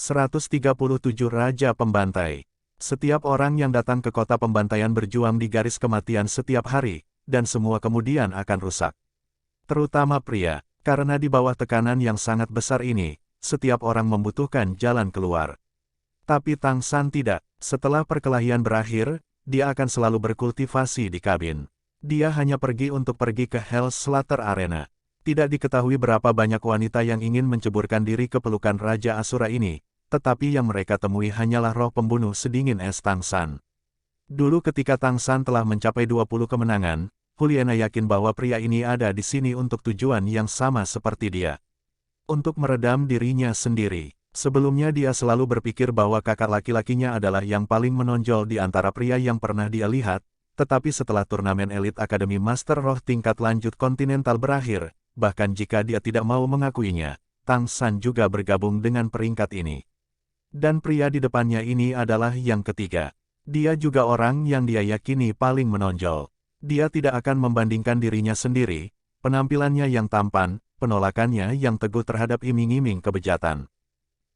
137 Raja Pembantai. Setiap orang yang datang ke kota pembantaian berjuang di garis kematian setiap hari, dan semua kemudian akan rusak. Terutama pria, karena di bawah tekanan yang sangat besar ini, setiap orang membutuhkan jalan keluar. Tapi Tang San tidak. Setelah perkelahian berakhir, dia akan selalu berkultivasi di kabin. Dia hanya pergi untuk pergi ke Hell's Slaughter Arena. Tidak diketahui berapa banyak wanita yang ingin menceburkan diri ke pelukan Raja Asura ini, tetapi yang mereka temui hanyalah roh pembunuh sedingin es Tang San. Dulu ketika Tang San telah mencapai 20 kemenangan, Juliana yakin bahwa pria ini ada di sini untuk tujuan yang sama seperti dia. Untuk meredam dirinya sendiri. Sebelumnya dia selalu berpikir bahwa kakak laki-lakinya adalah yang paling menonjol di antara pria yang pernah dia lihat, tetapi setelah turnamen elit Akademi Master Roh tingkat lanjut kontinental berakhir, bahkan jika dia tidak mau mengakuinya, Tang San juga bergabung dengan peringkat ini. Dan pria di depannya ini adalah yang ketiga. Dia juga orang yang dia yakini paling menonjol. Dia tidak akan membandingkan dirinya sendiri, penampilannya yang tampan, penolakannya yang teguh terhadap iming-iming kebejatan.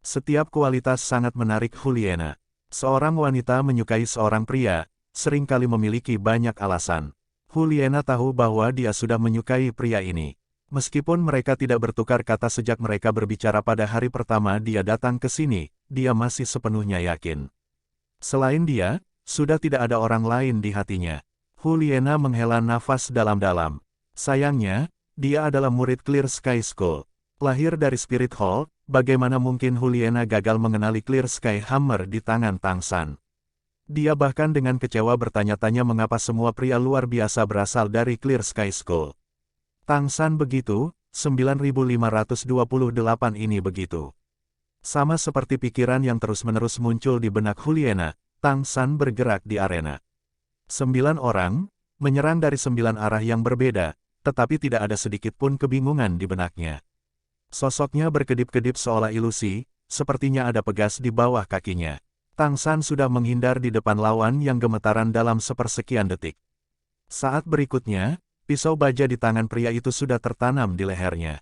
Setiap kualitas sangat menarik Juliana. Seorang wanita menyukai seorang pria, seringkali memiliki banyak alasan. Juliana tahu bahwa dia sudah menyukai pria ini. Meskipun mereka tidak bertukar kata sejak mereka berbicara pada hari pertama dia datang ke sini, dia masih sepenuhnya yakin. Selain dia, sudah tidak ada orang lain di hatinya. Juliana menghela nafas dalam-dalam. Sayangnya, dia adalah murid Clear Sky School. Lahir dari Spirit Hall, bagaimana mungkin Juliana gagal mengenali Clear Sky Hammer di tangan Tang San? Dia bahkan dengan kecewa bertanya-tanya mengapa semua pria luar biasa berasal dari Clear Sky School. Tang San begitu, 9528 ini begitu. Sama seperti pikiran yang terus-menerus muncul di benak Juliana, Tang San bergerak di arena. 9 orang, menyerang dari 9 arah yang berbeda, tetapi tidak ada sedikit pun kebingungan di benaknya. Sosoknya berkedip-kedip seolah ilusi, sepertinya ada pegas di bawah kakinya. Tang San sudah menghindar di depan lawan yang gemetaran dalam sepersekian detik. Saat berikutnya, pisau baja di tangan pria itu sudah tertanam di lehernya.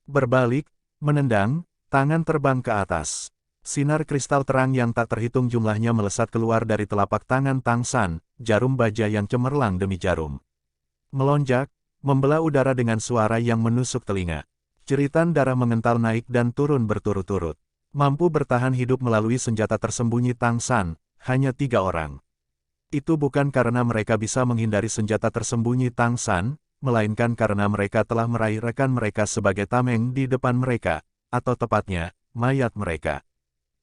Berbalik, menendang, tangan terbang ke atas. Sinar kristal terang yang tak terhitung jumlahnya melesat keluar dari telapak tangan Tang San, jarum baja yang cemerlang demi jarum. Melonjak, membelah udara dengan suara yang menusuk telinga. Jeritan darah mengental naik dan turun berturut-turut. Mampu bertahan hidup melalui senjata tersembunyi Tang San, hanya 3 orang. Itu bukan karena mereka bisa menghindari senjata tersembunyi Tang San, melainkan karena mereka telah meraih rekan mereka sebagai tameng di depan mereka, atau tepatnya, mayat mereka.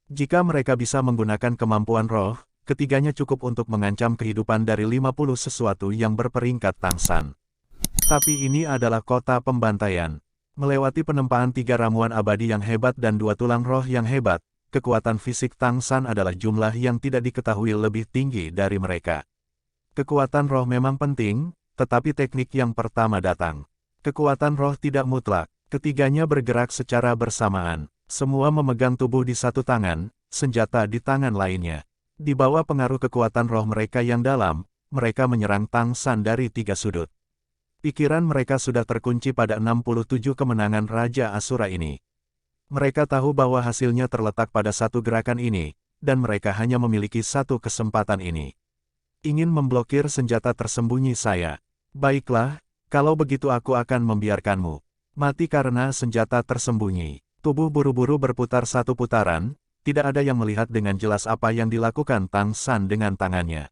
Jika mereka bisa menggunakan kemampuan roh, ketiganya cukup untuk mengancam kehidupan dari 50 sesuatu yang berperingkat Tang San. Tapi ini adalah kota pembantaian. Melewati penempaan 3 ramuan abadi yang hebat dan 2 tulang roh yang hebat, kekuatan fisik Tang San adalah jumlah yang tidak diketahui lebih tinggi dari mereka. Kekuatan roh memang penting, tetapi teknik yang pertama datang. Kekuatan roh tidak mutlak, ketiganya bergerak secara bersamaan. Semua memegang tubuh di satu tangan, senjata di tangan lainnya. Di bawah pengaruh kekuatan roh mereka yang dalam, mereka menyerang Tang San dari 3 sudut. Pikiran mereka sudah terkunci pada 67 kemenangan Raja Asura ini. Mereka tahu bahwa hasilnya terletak pada satu gerakan ini, dan mereka hanya memiliki satu kesempatan ini. Ingin memblokir senjata tersembunyi saya. Baiklah, kalau begitu aku akan membiarkanmu mati karena senjata tersembunyi. Tubuh buru-buru berputar 1 putaran, tidak ada yang melihat dengan jelas apa yang dilakukan Tang San dengan tangannya.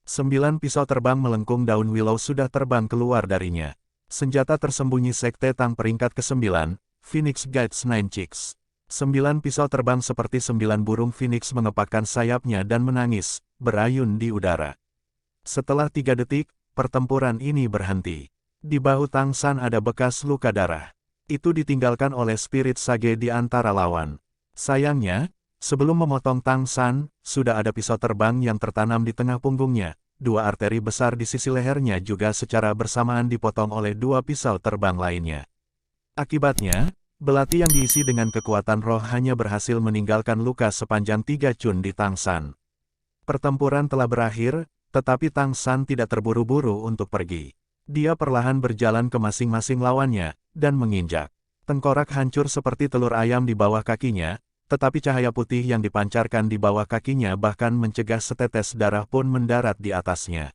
9 pisau terbang melengkung daun willow sudah terbang keluar darinya. Senjata tersembunyi Sekte Tang peringkat ke-9, Phoenix Guides 9 Chicks. 9 pisau terbang seperti 9 burung Phoenix mengepakkan sayapnya dan menangis, berayun di udara. Setelah 3 detik, pertempuran ini berhenti. Di bahu Tang San ada bekas luka darah. Itu ditinggalkan oleh spirit sage di antara lawan. Sayangnya, sebelum memotong Tang San, sudah ada pisau terbang yang tertanam di tengah punggungnya. 2 arteri besar di sisi lehernya juga secara bersamaan dipotong oleh 2 pisau terbang lainnya. Akibatnya, belati yang diisi dengan kekuatan roh hanya berhasil meninggalkan luka sepanjang 3 cun di Tang San. Pertempuran telah berakhir, tetapi Tang San tidak terburu-buru untuk pergi. Dia perlahan berjalan ke masing-masing lawannya, dan menginjak. Tengkorak hancur seperti telur ayam di bawah kakinya, tetapi cahaya putih yang dipancarkan di bawah kakinya bahkan mencegah setetes darah pun mendarat di atasnya.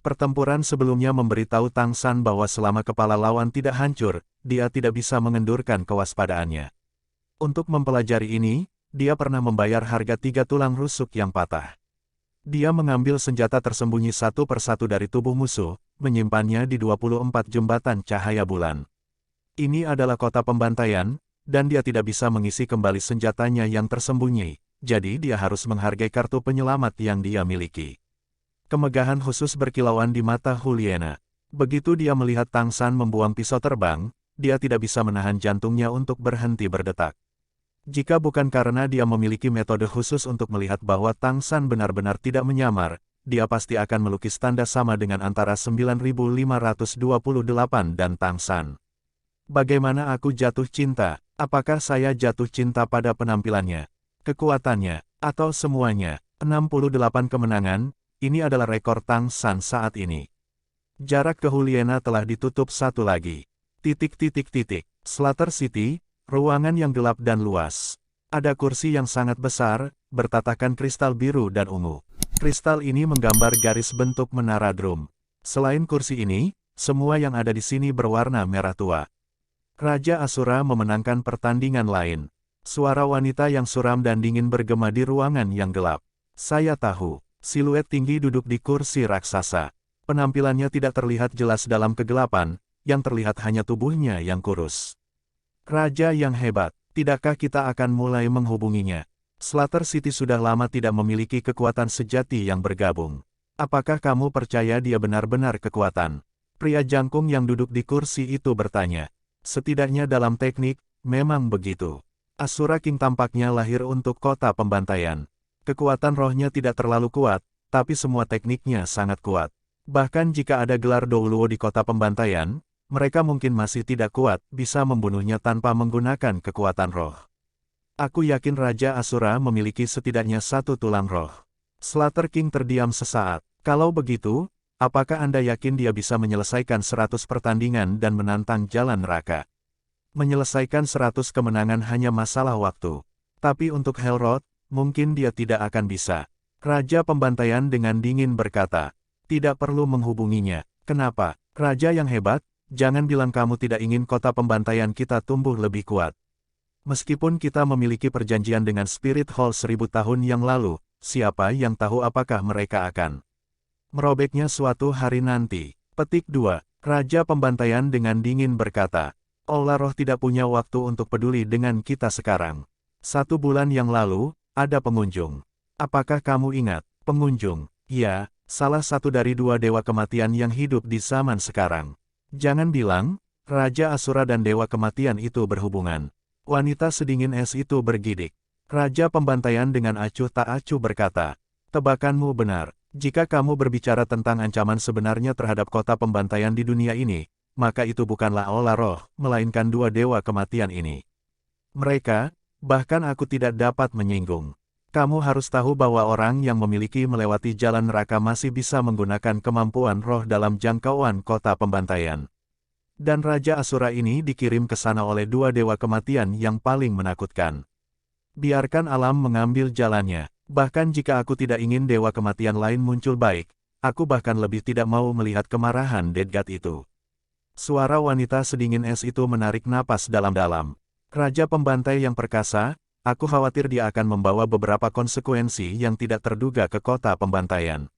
Pertempuran sebelumnya memberitahu Tang San bahwa selama kepala lawan tidak hancur, dia tidak bisa mengendurkan kewaspadaannya. Untuk mempelajari ini, dia pernah membayar harga 3 tulang rusuk yang patah. Dia mengambil senjata tersembunyi satu persatu dari tubuh musuh, menyimpannya di 24 jembatan cahaya bulan. Ini adalah kota pembantaian, dan dia tidak bisa mengisi kembali senjatanya yang tersembunyi, jadi dia harus menghargai kartu penyelamat yang dia miliki. Kemegahan khusus berkilauan di mata Juliana. Begitu dia melihat Tang San membuang pisau terbang, dia tidak bisa menahan jantungnya untuk berhenti berdetak. Jika bukan karena dia memiliki metode khusus untuk melihat bahwa Tang San benar-benar tidak menyamar, dia pasti akan melukis tanda sama dengan antara 9528 dan Tang San. Bagaimana aku jatuh cinta? Apakah saya jatuh cinta pada penampilannya, kekuatannya, atau semuanya? 68 kemenangan, ini adalah rekor Tang San saat ini. Jarak ke Juliana telah ditutup satu lagi. Slaughter City, ruangan yang gelap dan luas. Ada kursi yang sangat besar, bertatakan kristal biru dan ungu. Kristal ini menggambar garis bentuk menara drum. Selain kursi ini, semua yang ada di sini berwarna merah tua. Raja Asura memenangkan pertandingan lain. Suara wanita yang suram dan dingin bergema di ruangan yang gelap. Saya tahu, siluet tinggi duduk di kursi raksasa. Penampilannya tidak terlihat jelas dalam kegelapan, yang terlihat hanya tubuhnya yang kurus. Raja yang hebat, tidakkah kita akan mulai menghubunginya? Slaughter City sudah lama tidak memiliki kekuatan sejati yang bergabung. Apakah kamu percaya dia benar-benar kekuatan? Pria jangkung yang duduk di kursi itu bertanya. Setidaknya dalam teknik, memang begitu. Asura King tampaknya lahir untuk kota pembantaian. Kekuatan rohnya tidak terlalu kuat, tapi semua tekniknya sangat kuat. Bahkan jika ada gelar Douluo di kota pembantaian, mereka mungkin masih tidak kuat, bisa membunuhnya tanpa menggunakan kekuatan roh. Aku yakin Raja Asura memiliki setidaknya satu tulang roh. Slaughter King terdiam sesaat. Kalau begitu, apakah Anda yakin dia bisa menyelesaikan 100 pertandingan dan menantang jalan neraka? Menyelesaikan 100 kemenangan hanya masalah waktu. Tapi untuk Hellrod, mungkin dia tidak akan bisa. Raja pembantaian dengan dingin berkata, tidak perlu menghubunginya. Kenapa? Raja yang hebat, jangan bilang kamu tidak ingin kota pembantaian kita tumbuh lebih kuat. Meskipun kita memiliki perjanjian dengan Spirit Hall 1000 tahun yang lalu, siapa yang tahu apakah mereka akan merobeknya suatu hari nanti. Petik 2. Raja pembantaian dengan dingin berkata, Allah roh tidak punya waktu untuk peduli dengan kita sekarang. 1 bulan yang lalu, ada pengunjung. Apakah kamu ingat? Pengunjung? Ya, salah satu dari 2 dewa kematian yang hidup di zaman sekarang. Jangan bilang, Raja Asura dan dewa kematian itu berhubungan. Wanita sedingin es itu bergidik. Raja pembantaian dengan acuh tak acuh berkata, tebakanmu benar. Jika kamu berbicara tentang ancaman sebenarnya terhadap kota pembantaian di dunia ini, maka itu bukanlah Allah roh, melainkan 2 dewa kematian ini. Mereka, bahkan aku tidak dapat menyinggung. Kamu harus tahu bahwa orang yang memiliki melewati jalan neraka masih bisa menggunakan kemampuan roh dalam jangkauan kota pembantaian. Dan Raja Asura ini dikirim ke sana oleh 2 dewa kematian yang paling menakutkan. Biarkan alam mengambil jalannya. Bahkan jika aku tidak ingin dewa kematian lain muncul baik, aku bahkan lebih tidak mau melihat kemarahan Dead God itu. Suara wanita sedingin es itu menarik napas dalam-dalam. Raja pembantai yang perkasa, aku khawatir dia akan membawa beberapa konsekuensi yang tidak terduga ke kota pembantaian.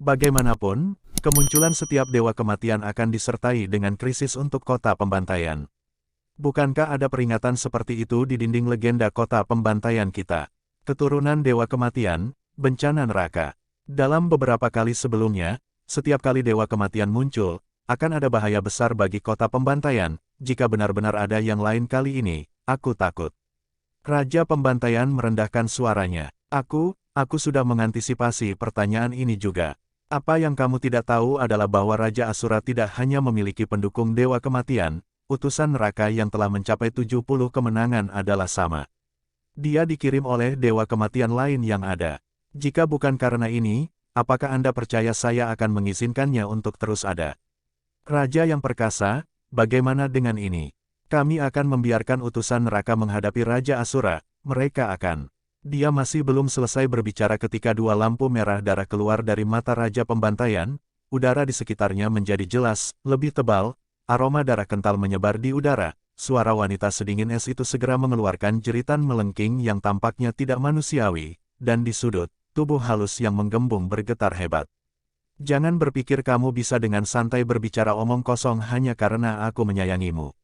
Bagaimanapun, kemunculan setiap dewa kematian akan disertai dengan krisis untuk kota pembantaian. Bukankah ada peringatan seperti itu di dinding legenda kota pembantaian kita? Keturunan dewa kematian, bencana neraka. Dalam beberapa kali sebelumnya, setiap kali dewa kematian muncul, akan ada bahaya besar bagi kota pembantaian. Jika benar-benar ada yang lain kali ini, aku takut. Raja pembantaian merendahkan suaranya. Aku sudah mengantisipasi pertanyaan ini juga. Apa yang kamu tidak tahu adalah bahwa Raja Asura tidak hanya memiliki pendukung dewa kematian, utusan neraka yang telah mencapai 70 kemenangan adalah sama. Dia dikirim oleh dewa kematian lain yang ada. Jika bukan karena ini, apakah Anda percaya saya akan mengizinkannya untuk terus ada? Raja yang perkasa, bagaimana dengan ini? Kami akan membiarkan utusan neraka menghadapi Raja Asura, Mereka akan. Dia masih belum selesai berbicara ketika dua lampu merah darah keluar dari mata Raja Pembantaian. Udara di sekitarnya menjadi jelas, lebih tebal, aroma darah kental menyebar di udara. Suara wanita sedingin es itu segera mengeluarkan jeritan melengking yang tampaknya tidak manusiawi, dan di sudut, tubuh halus yang menggembung bergetar hebat. Jangan berpikir kamu bisa dengan santai berbicara omong kosong hanya karena aku menyayangimu.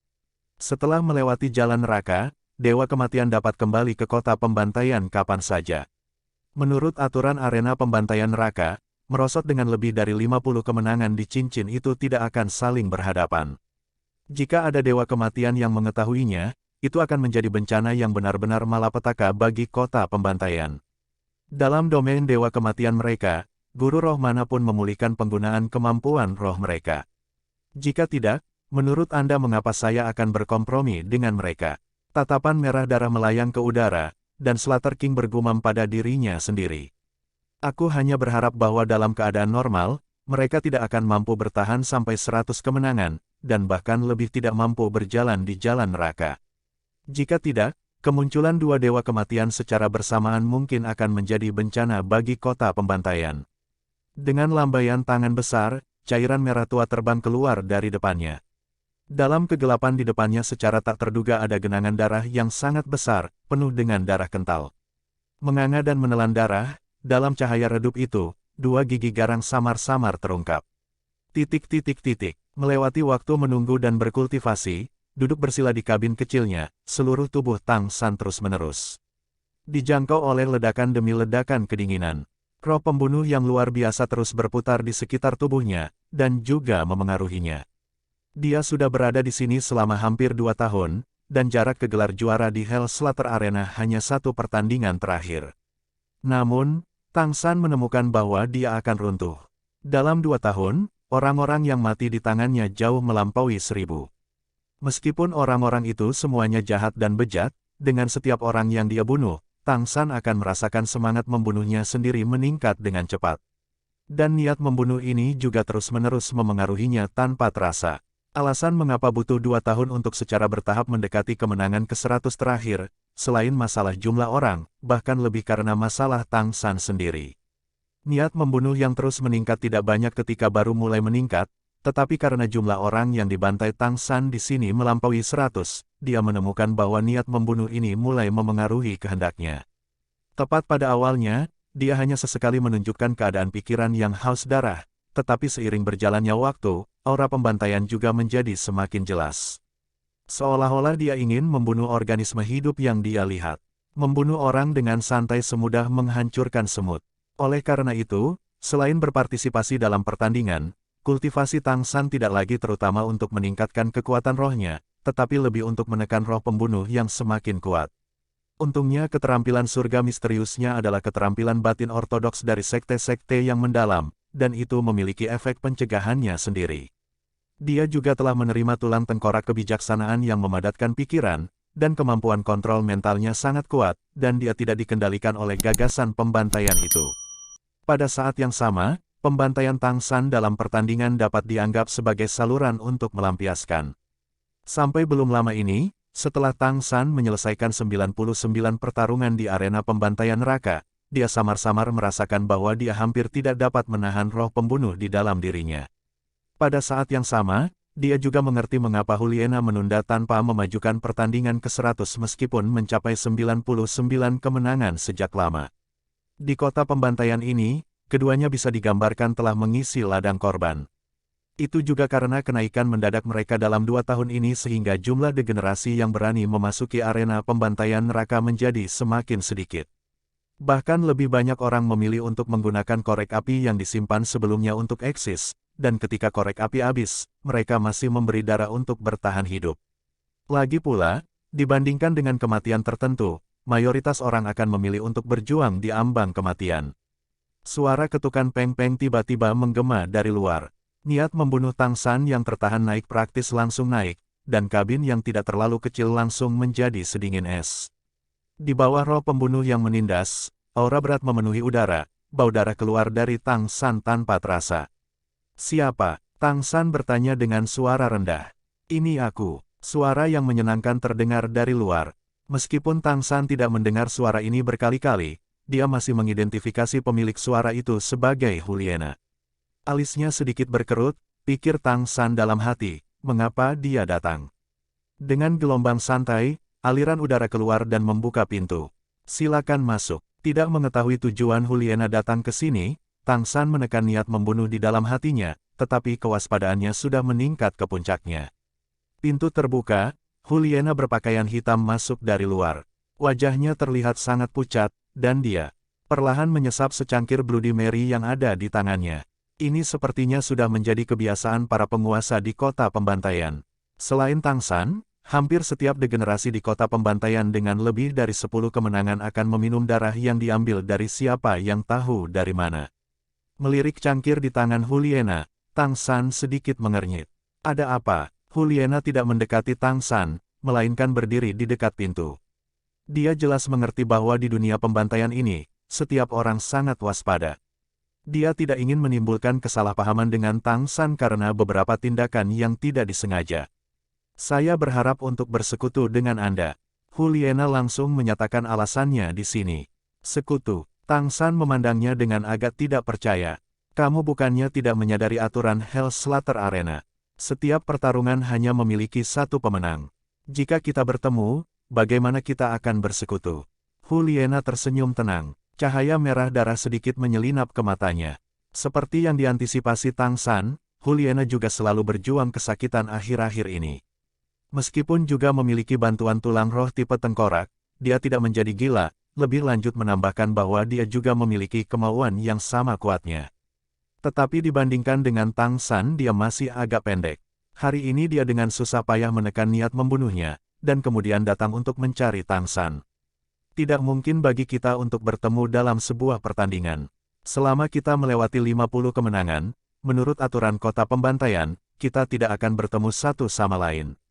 Setelah melewati jalan neraka, Dewa Kematian dapat kembali ke kota pembantaian kapan saja. Menurut aturan arena pembantaian neraka, merosot dengan lebih dari 50 kemenangan di cincin itu tidak akan saling berhadapan. Jika ada Dewa Kematian yang mengetahuinya, itu akan menjadi bencana yang benar-benar malapetaka bagi kota pembantaian. Dalam domain Dewa Kematian mereka, guru roh manapun memulihkan penggunaan kemampuan roh mereka. Jika tidak, menurut Anda mengapa saya akan berkompromi dengan mereka? Tatapan merah darah melayang ke udara, dan Slater King bergumam pada dirinya sendiri. Aku hanya berharap bahwa dalam keadaan normal, mereka tidak akan mampu bertahan sampai 100 kemenangan, dan bahkan lebih tidak mampu berjalan di jalan neraka. Jika tidak, kemunculan dua Dewa Kematian secara bersamaan mungkin akan menjadi bencana bagi kota pembantaian. Dengan lambaian tangan besar, cairan merah tua terbang keluar dari depannya. Dalam kegelapan di depannya secara tak terduga ada genangan darah yang sangat besar, penuh dengan darah kental. Menganga dan menelan darah, dalam cahaya redup itu, dua gigi garang samar-samar terungkap. Melewati waktu menunggu dan berkultivasi, duduk bersila di kabin kecilnya, seluruh tubuh Tang San terus-menerus dijangkau oleh ledakan demi ledakan kedinginan. Roh pembunuh yang luar biasa terus berputar di sekitar tubuhnya, dan juga memengaruhinya. Dia sudah berada di sini selama hampir 2 tahun, dan jarak ke gelar juara di Hell Slater Arena hanya 1 pertandingan terakhir. Namun, Tang San menemukan bahwa dia akan runtuh. Dalam 2 tahun, orang-orang yang mati di tangannya jauh melampaui 1000. Meskipun orang-orang itu semuanya jahat dan bejat, dengan setiap orang yang dia bunuh, Tang San akan merasakan semangat membunuhnya sendiri meningkat dengan cepat. Dan niat membunuh ini juga terus-menerus memengaruhinya tanpa terasa. Alasan mengapa butuh 2 tahun untuk secara bertahap mendekati kemenangan ke-100 terakhir, selain masalah jumlah orang, bahkan lebih karena masalah Tang San sendiri. Niat membunuh yang terus meningkat tidak banyak ketika baru mulai meningkat, tetapi karena jumlah orang yang dibantai Tang San di sini melampaui 100, dia menemukan bahwa niat membunuh ini mulai memengaruhi kehendaknya. Tepat pada awalnya, dia hanya sesekali menunjukkan keadaan pikiran yang haus darah, tetapi seiring berjalannya waktu, aura pembantaian juga menjadi semakin jelas. Seolah-olah dia ingin membunuh organisme hidup yang dia lihat. Membunuh orang dengan santai semudah menghancurkan semut. Oleh karena itu, selain berpartisipasi dalam pertandingan, kultivasi Tang San tidak lagi terutama untuk meningkatkan kekuatan rohnya, tetapi lebih untuk menekan roh pembunuh yang semakin kuat. Untungnya keterampilan surga misteriusnya adalah keterampilan batin ortodoks dari sekte-sekte yang mendalam, dan itu memiliki efek pencegahannya sendiri. Dia juga telah menerima tulang tengkorak kebijaksanaan yang memadatkan pikiran, dan kemampuan kontrol mentalnya sangat kuat, dan dia tidak dikendalikan oleh gagasan pembantaian itu. Pada saat yang sama, pembantaian Tang San dalam pertandingan dapat dianggap sebagai saluran untuk melampiaskan. Sampai belum lama ini, setelah Tang San menyelesaikan 99 pertarungan di arena pembantaian neraka, dia samar-samar merasakan bahwa dia hampir tidak dapat menahan roh pembunuh di dalam dirinya. Pada saat yang sama, dia juga mengerti mengapa Juliana menunda tanpa memajukan pertandingan ke-100 meskipun mencapai 99 kemenangan sejak lama. Di kota pembantaian ini, keduanya bisa digambarkan telah mengisi ladang korban. Itu juga karena kenaikan mendadak mereka dalam 2 tahun ini sehingga jumlah degenerasi yang berani memasuki arena pembantaian neraka menjadi semakin sedikit. Bahkan lebih banyak orang memilih untuk menggunakan korek api yang disimpan sebelumnya untuk eksis, dan ketika korek api habis, mereka masih memberi darah untuk bertahan hidup. Lagi pula, dibandingkan dengan kematian tertentu, mayoritas orang akan memilih untuk berjuang di ambang kematian. Suara ketukan peng-peng tiba-tiba menggema dari luar. Niat membunuh Tang San yang tertahan naik praktis langsung naik, dan kabin yang tidak terlalu kecil langsung menjadi sedingin es. Di bawah roh pembunuh yang menindas, aura berat memenuhi udara, bau darah keluar dari Tang San tanpa terasa. Siapa? Tang San bertanya dengan suara rendah. Ini aku. Suara yang menyenangkan terdengar dari luar. Meskipun Tang San tidak mendengar suara ini berkali-kali, dia masih mengidentifikasi pemilik suara itu sebagai Juliana. Alisnya sedikit berkerut, pikir Tang San dalam hati, mengapa dia datang. Dengan gelombang santai, aliran udara keluar dan membuka pintu. Silakan masuk. Tidak mengetahui tujuan Juliana datang ke sini, Tang San menekan niat membunuh di dalam hatinya, tetapi kewaspadaannya sudah meningkat ke puncaknya. Pintu terbuka, Juliana berpakaian hitam masuk dari luar. Wajahnya terlihat sangat pucat, dan dia perlahan menyesap secangkir Bloody Mary yang ada di tangannya. Ini sepertinya sudah menjadi kebiasaan para penguasa di kota pembantaian. Selain Tang San, hampir setiap degenerasi di kota pembantaian dengan lebih dari 10 kemenangan akan meminum darah yang diambil dari siapa yang tahu dari mana. Melirik cangkir di tangan Juliana, Tang San sedikit mengernyit. Ada apa? Juliana tidak mendekati Tang San, melainkan berdiri di dekat pintu. Dia jelas mengerti bahwa di dunia pembantaian ini, setiap orang sangat waspada. Dia tidak ingin menimbulkan kesalahpahaman dengan Tang San karena beberapa tindakan yang tidak disengaja. Saya berharap untuk bersekutu dengan Anda. Juliana langsung menyatakan alasannya di sini. Sekutu. Tang San memandangnya dengan agak tidak percaya. Kamu bukannya tidak menyadari aturan Hell's Slaughter Arena. Setiap pertarungan hanya memiliki satu pemenang. Jika kita bertemu, bagaimana kita akan bersekutu? Juliana tersenyum tenang. Cahaya merah darah sedikit menyelinap ke matanya. Seperti yang diantisipasi Tang San, Juliana juga selalu berjuang kesakitan akhir-akhir ini. Meskipun juga memiliki bantuan tulang roh tipe tengkorak, dia tidak menjadi gila, lebih lanjut menambahkan bahwa dia juga memiliki kemauan yang sama kuatnya. Tetapi dibandingkan dengan Tang San dia masih agak pendek. Hari ini dia dengan susah payah menekan niat membunuhnya, dan kemudian datang untuk mencari Tang San. Tidak mungkin bagi kita untuk bertemu dalam sebuah pertandingan. Selama kita melewati 50 kemenangan, menurut aturan kota pembantaian, kita tidak akan bertemu satu sama lain.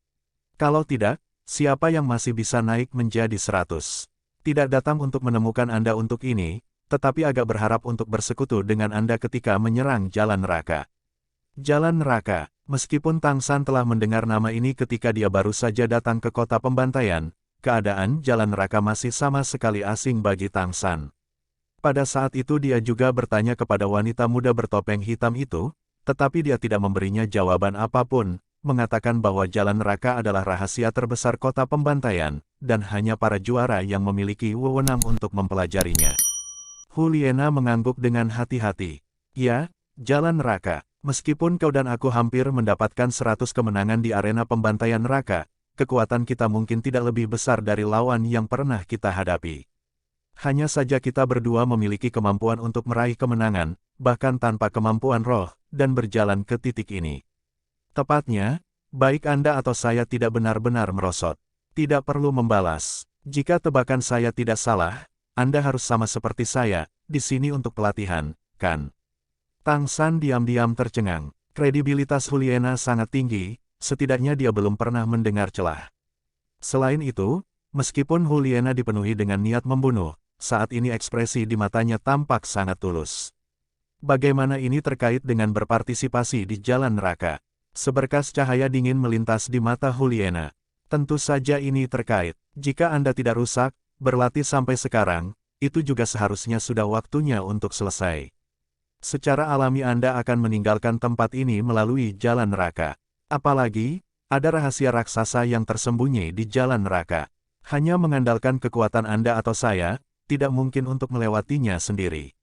Kalau tidak, siapa yang masih bisa naik menjadi 100? Tidak datang untuk menemukan Anda untuk ini, tetapi agak berharap untuk bersekutu dengan Anda ketika menyerang Jalan Neraka. Jalan Neraka, meskipun Tang San telah mendengar nama ini ketika dia baru saja datang ke kota pembantaian, keadaan Jalan Neraka masih sama sekali asing bagi Tang San. Pada saat itu dia juga bertanya kepada wanita muda bertopeng hitam itu, tetapi dia tidak memberinya jawaban apapun, mengatakan bahwa Jalan Neraka adalah rahasia terbesar kota pembantaian, dan hanya para juara yang memiliki wewenang untuk mempelajarinya. Juliana mengangguk dengan hati-hati. Ya, Jalan Neraka. Meskipun kau dan aku hampir mendapatkan 100 kemenangan di arena pembantaian neraka, kekuatan kita mungkin tidak lebih besar dari lawan yang pernah kita hadapi. Hanya saja kita berdua memiliki kemampuan untuk meraih kemenangan, bahkan tanpa kemampuan roh, dan berjalan ke titik ini. Tepatnya, baik Anda atau saya tidak benar-benar merosot. Tidak perlu membalas. Jika tebakan saya tidak salah, Anda harus sama seperti saya, di sini untuk pelatihan, kan? Tang San diam-diam tercengang. Kredibilitas Juliana sangat tinggi, setidaknya dia belum pernah mendengar celah. Selain itu, meskipun Juliana dipenuhi dengan niat membunuh, saat ini ekspresi di matanya tampak sangat tulus. Bagaimana ini terkait dengan berpartisipasi di Jalan Neraka? Seberkas cahaya dingin melintas di mata Juliana. Tentu saja ini terkait. Jika Anda tidak rusak, berlatih sampai sekarang, itu juga seharusnya sudah waktunya untuk selesai. Secara alami Anda akan meninggalkan tempat ini melalui Jalan Neraka. Apalagi, ada rahasia raksasa yang tersembunyi di Jalan Neraka. Hanya mengandalkan kekuatan Anda atau saya, tidak mungkin untuk melewatinya sendiri.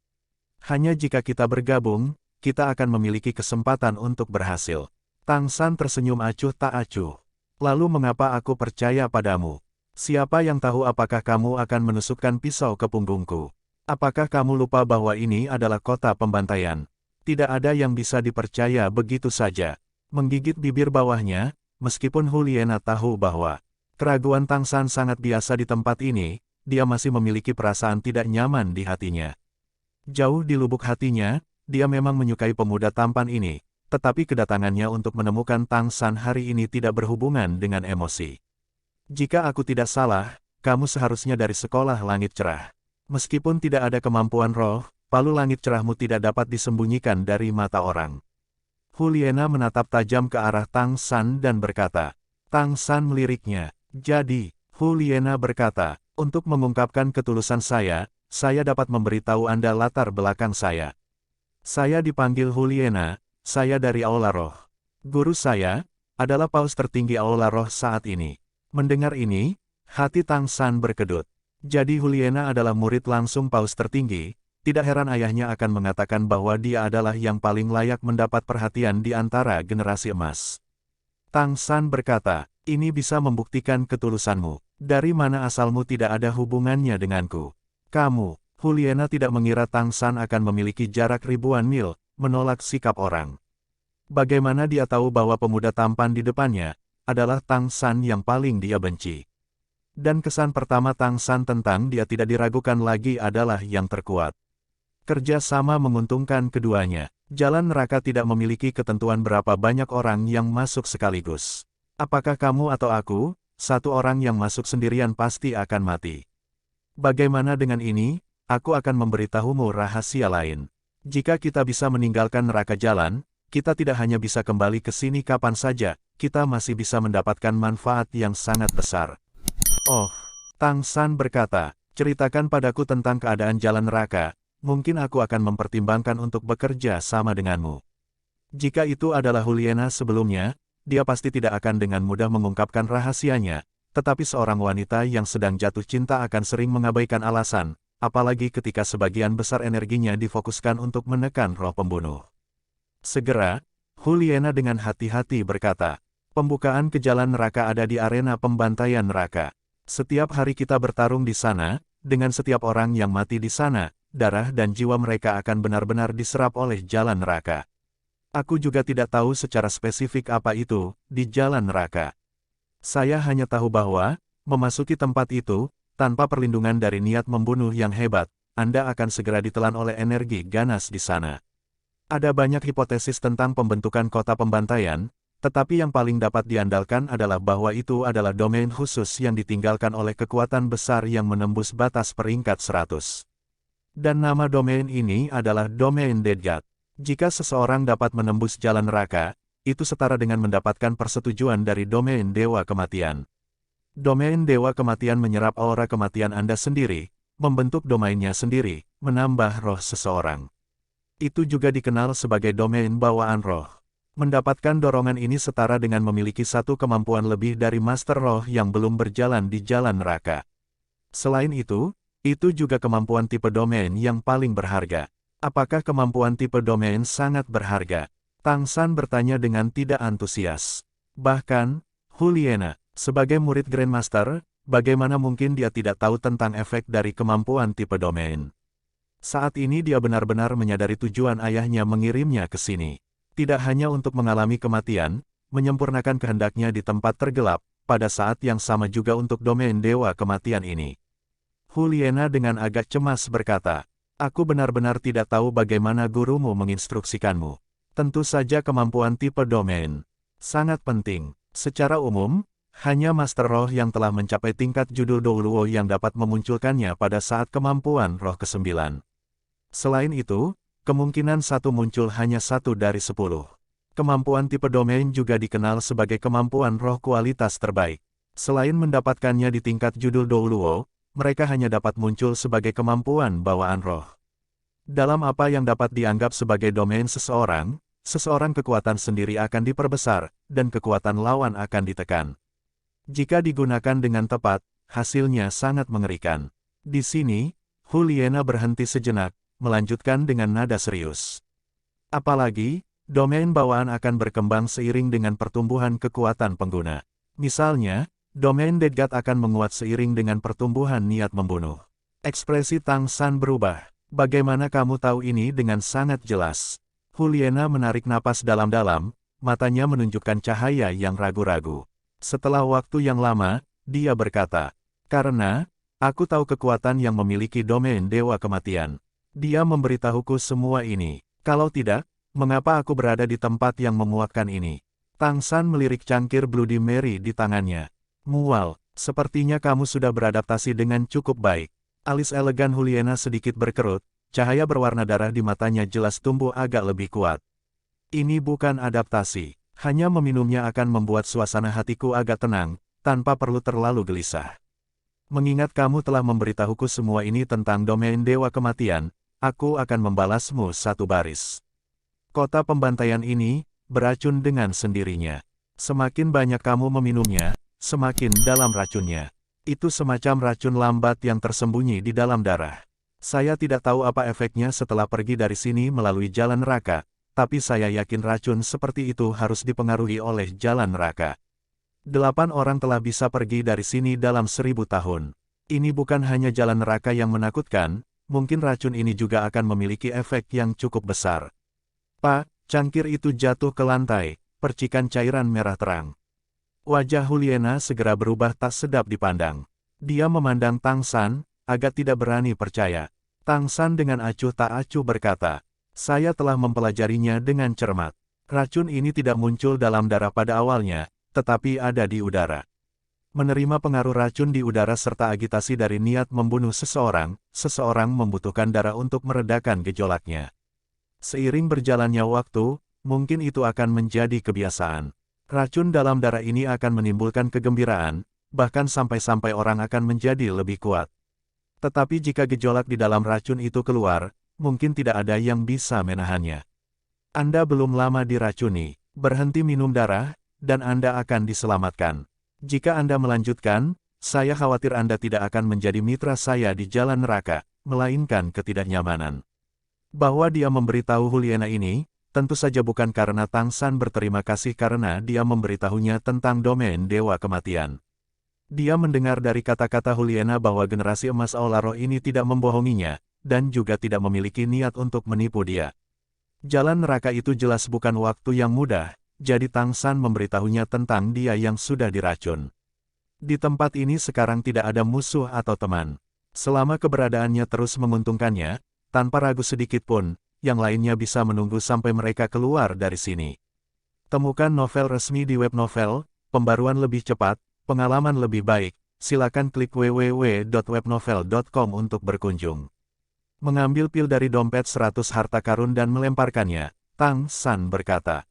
Hanya jika kita bergabung, kita akan memiliki kesempatan untuk berhasil. Tang San tersenyum acuh tak acuh. Lalu mengapa aku percaya padamu? Siapa yang tahu apakah kamu akan menusukkan pisau ke punggungku? Apakah kamu lupa bahwa ini adalah kota pembantaian? Tidak ada yang bisa dipercaya begitu saja. Menggigit bibir bawahnya, meskipun Juliana tahu bahwa keraguan Tang San sangat biasa di tempat ini, dia masih memiliki perasaan tidak nyaman di hatinya. Jauh di lubuk hatinya, dia memang menyukai pemuda tampan ini, tetapi kedatangannya untuk menemukan Tang San hari ini tidak berhubungan dengan emosi. Jika aku tidak salah, kamu seharusnya dari sekolah langit cerah. Meskipun tidak ada kemampuan roh, palu langit cerahmu tidak dapat disembunyikan dari mata orang. Juliana menatap tajam ke arah Tang San dan berkata. Tang San meliriknya. Jadi, Huliena berkata, untuk mengungkapkan ketulusan saya dapat memberitahu Anda latar belakang saya. Saya dipanggil Huliena, saya dari Aula Roh. Guru saya adalah paus tertinggi Aula Roh saat ini. Mendengar ini, hati Tang San berkedut. Jadi Huliena adalah murid langsung paus tertinggi, tidak heran ayahnya akan mengatakan bahwa dia adalah yang paling layak mendapat perhatian di antara generasi emas. Tang San berkata, ini bisa membuktikan ketulusanmu. Dari mana asalmu tidak ada hubungannya denganku? Kamu, Huliena tidak mengira Tang San akan memiliki jarak ribuan mil, menolak sikap orang. Bagaimana dia tahu bahwa pemuda tampan di depannya adalah Tang San yang paling dia benci? Dan kesan pertama Tang San tentang dia tidak diragukan lagi adalah yang terkuat. Kerja sama menguntungkan keduanya. Jalan neraka tidak memiliki ketentuan berapa banyak orang yang masuk sekaligus. Apakah kamu atau aku, satu orang yang masuk sendirian pasti akan mati. Bagaimana dengan ini? Aku akan memberitahumu rahasia lain. Jika kita bisa meninggalkan neraka jalan, kita tidak hanya bisa kembali ke sini kapan saja, kita masih bisa mendapatkan manfaat yang sangat besar. Oh, Tang San berkata, ceritakan padaku tentang keadaan jalan neraka, mungkin aku akan mempertimbangkan untuk bekerja sama denganmu. Jika itu adalah Huliena sebelumnya, dia pasti tidak akan dengan mudah mengungkapkan rahasianya, tetapi seorang wanita yang sedang jatuh cinta akan sering mengabaikan alasan, apalagi ketika sebagian besar energinya difokuskan untuk menekan roh pembunuh. Segera, Huliena dengan hati-hati berkata, pembukaan ke jalan neraka ada di arena pembantaian neraka. Setiap hari kita bertarung di sana, dengan setiap orang yang mati di sana, darah dan jiwa mereka akan benar-benar diserap oleh jalan neraka. Aku juga tidak tahu secara spesifik apa itu, di jalan neraka. Saya hanya tahu bahwa, memasuki tempat itu, tanpa perlindungan dari niat membunuh yang hebat, Anda akan segera ditelan oleh energi ganas di sana. Ada banyak hipotesis tentang pembentukan kota pembantaian, tetapi yang paling dapat diandalkan adalah bahwa itu adalah domain khusus yang ditinggalkan oleh kekuatan besar yang menembus batas peringkat 100. Dan nama domain ini adalah domain Dead God. Jika seseorang dapat menembus jalan neraka, itu setara dengan mendapatkan persetujuan dari domain Dewa Kematian. Domain Dewa Kematian menyerap aura kematian Anda sendiri, membentuk domainnya sendiri, menambah roh seseorang. Itu juga dikenal sebagai domain bawaan roh. Mendapatkan dorongan ini setara dengan memiliki satu kemampuan lebih dari Master Roh yang belum berjalan di jalan neraka. Selain itu juga kemampuan tipe domain yang paling berharga. Apakah kemampuan tipe domain sangat berharga? Tang San bertanya dengan tidak antusias. Bahkan, Huliena, sebagai murid Grandmaster, bagaimana mungkin dia tidak tahu tentang efek dari kemampuan tipe domain? Saat ini dia benar-benar menyadari tujuan ayahnya mengirimnya ke sini. Tidak hanya untuk mengalami kematian, menyempurnakan kehendaknya di tempat tergelap, pada saat yang sama juga untuk domain Dewa Kematian ini. Huliena dengan agak cemas berkata, aku benar-benar tidak tahu bagaimana gurumu menginstruksikanmu. Tentu saja kemampuan tipe domain sangat penting. Secara umum, hanya Master Roh yang telah mencapai tingkat judul Douluo yang dapat memunculkannya pada saat kemampuan roh ke-9. Selain itu, kemungkinan satu muncul hanya 1 dari 10. Kemampuan tipe domain juga dikenal sebagai kemampuan roh kualitas terbaik. Selain mendapatkannya di tingkat judul Douluo, mereka hanya dapat muncul sebagai kemampuan bawaan roh. Dalam apa yang dapat dianggap sebagai domain seseorang kekuatan sendiri akan diperbesar, dan kekuatan lawan akan ditekan. Jika digunakan dengan tepat, hasilnya sangat mengerikan. Di sini, Huliena berhenti sejenak, melanjutkan dengan nada serius. Apalagi, domain bawaan akan berkembang seiring dengan pertumbuhan kekuatan pengguna. Misalnya, domain Dead God akan menguat seiring dengan pertumbuhan niat membunuh. Ekspresi Tang San berubah. Bagaimana kamu tahu ini dengan sangat jelas? Huliena menarik napas dalam-dalam, matanya menunjukkan cahaya yang ragu-ragu. Setelah waktu yang lama, dia berkata, karena, aku tahu kekuatan yang memiliki domain Dewa Kematian. Dia memberitahuku semua ini. Kalau tidak, mengapa aku berada di tempat yang memuakkan ini? Tang San melirik cangkir Bloody Mary di tangannya. Mual, sepertinya kamu sudah beradaptasi dengan cukup baik. Alis elegan Huliena sedikit berkerut, cahaya berwarna darah di matanya jelas tumbuh agak lebih kuat. Ini bukan adaptasi, hanya meminumnya akan membuat suasana hatiku agak tenang, tanpa perlu terlalu gelisah. Mengingat kamu telah memberitahuku semua ini tentang domain Dewa Kematian, aku akan membalasmu satu baris. Kota pembantaian ini beracun dengan sendirinya. Semakin banyak kamu meminumnya, semakin dalam racunnya. Itu semacam racun lambat yang tersembunyi di dalam darah. Saya tidak tahu apa efeknya setelah pergi dari sini melalui jalan neraka, tapi saya yakin racun seperti itu harus dipengaruhi oleh jalan neraka. 8 orang telah bisa pergi dari sini dalam 1000 tahun. Ini bukan hanya jalan neraka yang menakutkan, mungkin racun ini juga akan memiliki efek yang cukup besar. Pak, cangkir itu jatuh ke lantai, percikan cairan merah terang. Wajah Juliana segera berubah tak sedap dipandang. Dia memandang Tang San, agak tidak berani percaya. Tang San dengan acuh tak acuh berkata, saya telah mempelajarinya dengan cermat. Racun ini tidak muncul dalam darah pada awalnya, tetapi ada di udara. Menerima pengaruh racun di udara serta agitasi dari niat membunuh seseorang, seseorang membutuhkan darah untuk meredakan gejolaknya. Seiring berjalannya waktu, mungkin itu akan menjadi kebiasaan. Racun dalam darah ini akan menimbulkan kegembiraan, bahkan sampai-sampai orang akan menjadi lebih kuat. Tetapi jika gejolak di dalam racun itu keluar, mungkin tidak ada yang bisa menahannya. Anda belum lama diracuni, berhenti minum darah, dan Anda akan diselamatkan. Jika Anda melanjutkan, saya khawatir Anda tidak akan menjadi mitra saya di jalan neraka, melainkan ketidaknyamanan. Bahwa dia memberitahu Juliana ini, tentu saja bukan karena Tang San berterima kasih karena dia memberitahunya tentang domain Dewa Kematian. Dia mendengar dari kata-kata Juliana bahwa generasi emas Aula Roh ini tidak membohonginya, dan juga tidak memiliki niat untuk menipu dia. Jalan neraka itu jelas bukan waktu yang mudah, jadi Tang San memberitahunya tentang dia yang sudah diracun. Di tempat ini sekarang tidak ada musuh atau teman. Selama keberadaannya terus menguntungkannya, tanpa ragu sedikit pun, yang lainnya bisa menunggu sampai mereka keluar dari sini. Temukan novel resmi di web novel, pembaruan lebih cepat, pengalaman lebih baik, silakan klik www.webnovel.com untuk berkunjung. Mengambil pil dari dompet 100 harta karun dan melemparkannya, Tang San berkata,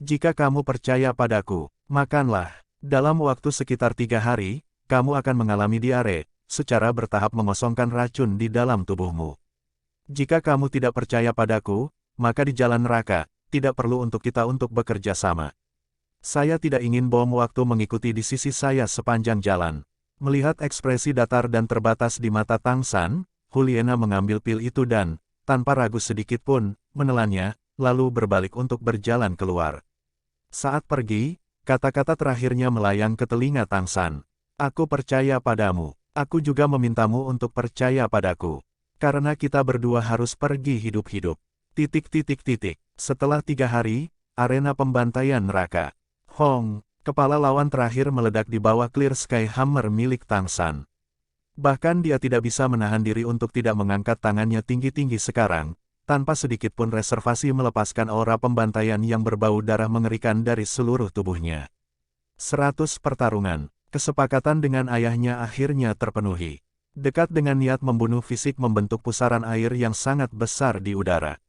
jika kamu percaya padaku, makanlah. Dalam waktu sekitar 3 hari, kamu akan mengalami diare, secara bertahap mengosongkan racun di dalam tubuhmu. Jika kamu tidak percaya padaku, maka di jalan neraka, tidak perlu untuk kita untuk bekerja sama. Saya tidak ingin bom waktu mengikuti di sisi saya sepanjang jalan. Melihat ekspresi datar dan terbatas di mata Tang San, Juliana mengambil pil itu dan, tanpa ragu sedikit pun, menelannya, lalu berbalik untuk berjalan keluar. Saat pergi, kata-kata terakhirnya melayang ke telinga Tang San. Aku percaya padamu. Aku juga memintamu untuk percaya padaku. Karena kita berdua harus pergi hidup-hidup. Setelah 3 hari, arena pembantaian neraka. Hong, kepala lawan terakhir meledak di bawah Clear Sky Hammer milik Tang San. Bahkan dia tidak bisa menahan diri untuk tidak mengangkat tangannya tinggi-tinggi sekarang, tanpa sedikit pun reservasi melepaskan aura pembantaian yang berbau darah mengerikan dari seluruh tubuhnya. 100 pertarungan, kesepakatan dengan ayahnya akhirnya terpenuhi. Dekat dengan niat membunuh fisik membentuk pusaran air yang sangat besar di udara.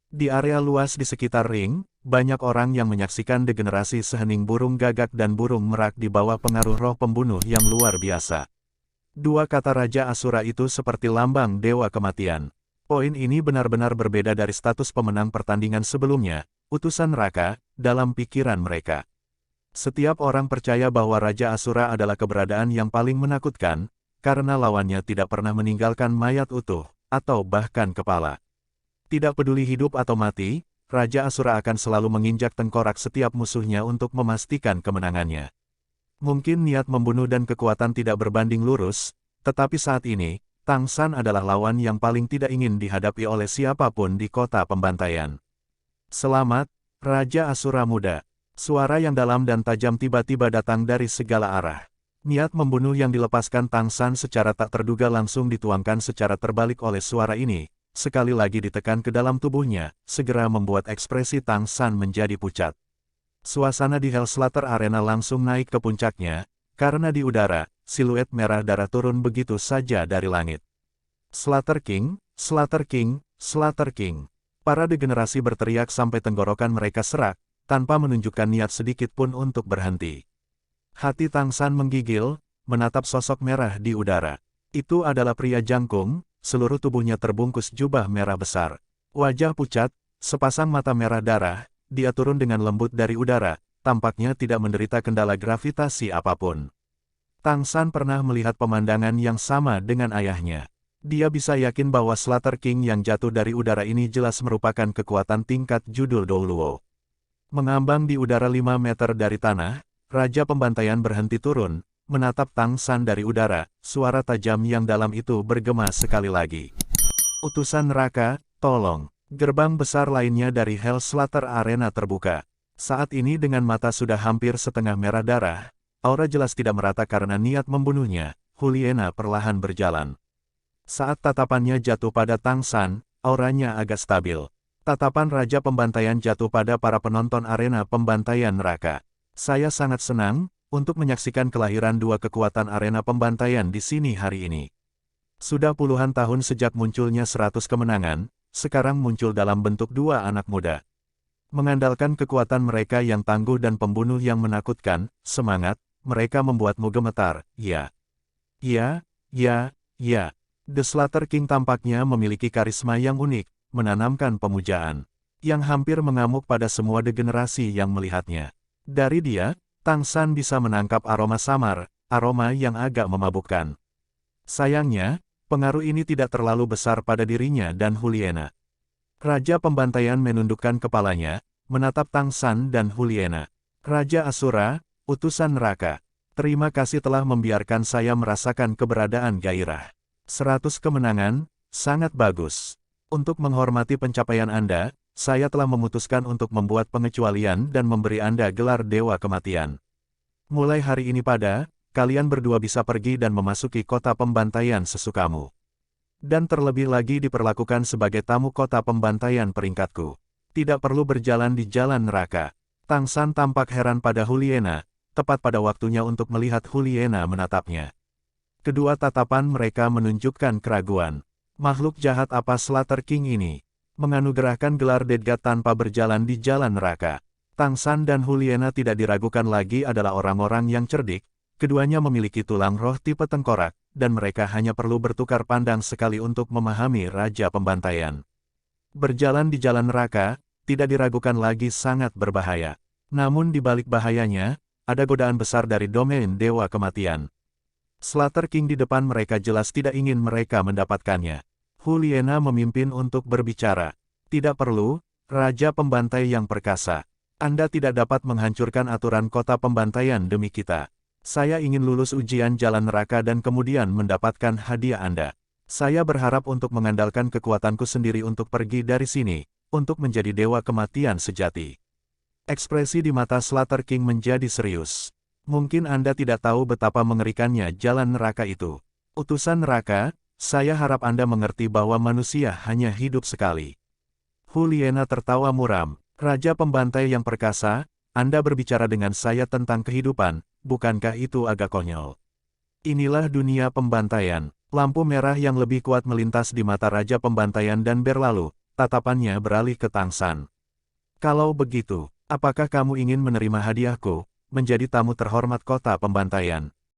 Di area luas di sekitar ring, banyak orang yang menyaksikan degenerasi sehening burung gagak dan burung merak di bawah pengaruh roh pembunuh yang luar biasa. 2 kata Raja Asura itu seperti lambang Dewa Kematian. Poin ini benar-benar berbeda dari status pemenang pertandingan sebelumnya, utusan neraka, dalam pikiran mereka. Setiap orang percaya bahwa Raja Asura adalah keberadaan yang paling menakutkan, karena lawannya tidak pernah meninggalkan mayat utuh, atau bahkan kepala. Tidak peduli hidup atau mati, Raja Asura akan selalu menginjak tengkorak setiap musuhnya untuk memastikan kemenangannya. Mungkin niat membunuh dan kekuatan tidak berbanding lurus, tetapi saat ini, Tang San adalah lawan yang paling tidak ingin dihadapi oleh siapapun di kota pembantaian. Selamat, Raja Asura Muda. Suara yang dalam dan tajam tiba-tiba datang dari segala arah. Niat membunuh yang dilepaskan Tang San secara tak terduga langsung dituangkan secara terbalik oleh suara ini, sekali lagi ditekan ke dalam tubuhnya, segera membuat ekspresi Tang San menjadi pucat. Suasana di Hellslater Arena langsung naik ke puncaknya, karena di udara, siluet merah darah turun begitu saja dari langit. Slater King, Slater King, Slater King. Para degenerasi berteriak sampai tenggorokan mereka serak, tanpa menunjukkan niat sedikit pun untuk berhenti. Hati Tang San menggigil, menatap sosok merah di udara. Itu adalah pria jangkung, seluruh tubuhnya terbungkus jubah merah besar. Wajah pucat, sepasang mata merah darah, dia turun dengan lembut dari udara, tampaknya tidak menderita kendala gravitasi apapun. Tang San pernah melihat pemandangan yang sama dengan ayahnya. Dia bisa yakin bahwa Slater King yang jatuh dari udara ini jelas merupakan kekuatan tingkat judul Douluo. Mengambang di udara 5 meter dari tanah, Raja Pembantaian berhenti turun, menatap Tang San dari udara, suara tajam yang dalam itu bergema sekali lagi. Utusan neraka, tolong. Gerbang besar lainnya dari Hell Slaughter Arena terbuka. Saat ini dengan mata sudah hampir setengah merah darah, aura jelas tidak merata karena niat membunuhnya, Juliana perlahan berjalan. Saat tatapannya jatuh pada Tang San, auranya agak stabil. Tatapan Raja Pembantaian jatuh pada para penonton arena pembantaian neraka. Saya sangat senang untuk menyaksikan kelahiran dua kekuatan arena pembantaian di sini hari ini. Sudah puluhan tahun sejak munculnya 100 kemenangan, sekarang muncul dalam bentuk dua anak muda. Mengandalkan kekuatan mereka yang tangguh dan pembunuh yang menakutkan, semangat, mereka membuatmu gemetar, ya. Ya, ya, ya. The Slater King tampaknya memiliki karisma yang unik, menanamkan pemujaan, yang hampir mengamuk pada semua degenerasi yang melihatnya. Dari dia, Tang San bisa menangkap aroma samar, aroma yang agak memabukkan. Sayangnya, pengaruh ini tidak terlalu besar pada dirinya dan Juliana. Raja Pembantaian menundukkan kepalanya, menatap Tang San dan Juliana. Raja Asura, utusan neraka. Terima kasih telah membiarkan saya merasakan keberadaan gairah. 100 kemenangan, sangat bagus. Untuk menghormati pencapaian Anda, saya telah memutuskan untuk membuat pengecualian dan memberi Anda gelar Dewa Kematian. Mulai hari ini kalian berdua bisa pergi dan memasuki kota pembantaian sesukamu. Dan terlebih lagi diperlakukan sebagai tamu kota pembantaian peringkatku. Tidak perlu berjalan di jalan neraka. Tang San tampak heran pada Juliana, tepat pada waktunya untuk melihat Juliana menatapnya. Kedua tatapan mereka menunjukkan keraguan. Makhluk jahat apa Slater King ini? Menganugerahkan gelar Dead God tanpa berjalan di jalan neraka. Tang San dan Juliana tidak diragukan lagi adalah orang-orang yang cerdik, keduanya memiliki tulang roh tipe tengkorak, dan mereka hanya perlu bertukar pandang sekali untuk memahami Raja Pembantaian. Berjalan di jalan neraka, tidak diragukan lagi sangat berbahaya. Namun di balik bahayanya, ada godaan besar dari domain Dewa Kematian. Slater King di depan mereka jelas tidak ingin mereka mendapatkannya. Juliana memimpin untuk berbicara. Tidak perlu, Raja Pembantai yang perkasa. Anda tidak dapat menghancurkan aturan kota pembantaian demi kita. Saya ingin lulus ujian jalan neraka dan kemudian mendapatkan hadiah Anda. Saya berharap untuk mengandalkan kekuatanku sendiri untuk pergi dari sini, untuk menjadi Dewa Kematian sejati. Ekspresi di mata Slater King menjadi serius. Mungkin Anda tidak tahu betapa mengerikannya jalan neraka itu. Utusan neraka, saya harap Anda mengerti bahwa manusia hanya hidup sekali. Juliana tertawa muram. Raja Pembantai yang perkasa, Anda berbicara dengan saya tentang kehidupan, bukankah itu agak konyol? Inilah dunia pembantaian. Lampu merah yang lebih kuat melintas di mata Raja Pembantaian dan berlalu, tatapannya beralih ke Tang San. Kalau begitu, apakah kamu ingin menerima hadiahku? Menjadi tamu terhormat kota pembantaian.